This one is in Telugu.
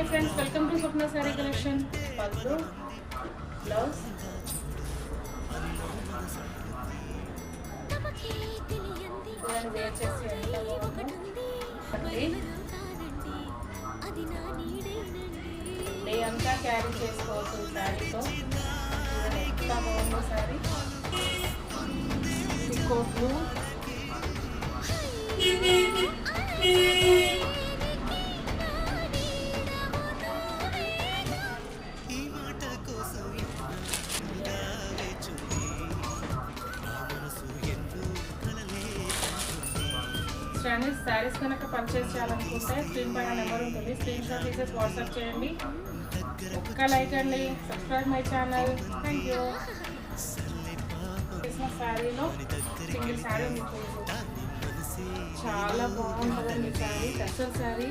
Hi friends, welcome to Swapna sorry collection. పళ్ళు, బ్లౌజ్, వేర్ చేసి ఎంత బాగుంది. డే అంతా క్యారీ చేసుకోవచ్చు ఈ శారీతో. ఎంత బాగుందో శారీ. కోట్లు స్టాండర్డ్ శారీస్ కనుక పర్చేస్ చేయాలనుకుంటే స్క్రీన్ పైన నెంబర్ ఉంటుంది. స్క్రీన్ షాట్ తీసేసి వాట్సాప్ చేయండి. ఒక్క లైక్ అండి, subscribe my channel. Thank you. చేసిన శారీలో సింగిల్ శారీ మీకు చాలా బాగుంటుందండి. శారీ టెక్స్టైల్ శారీ.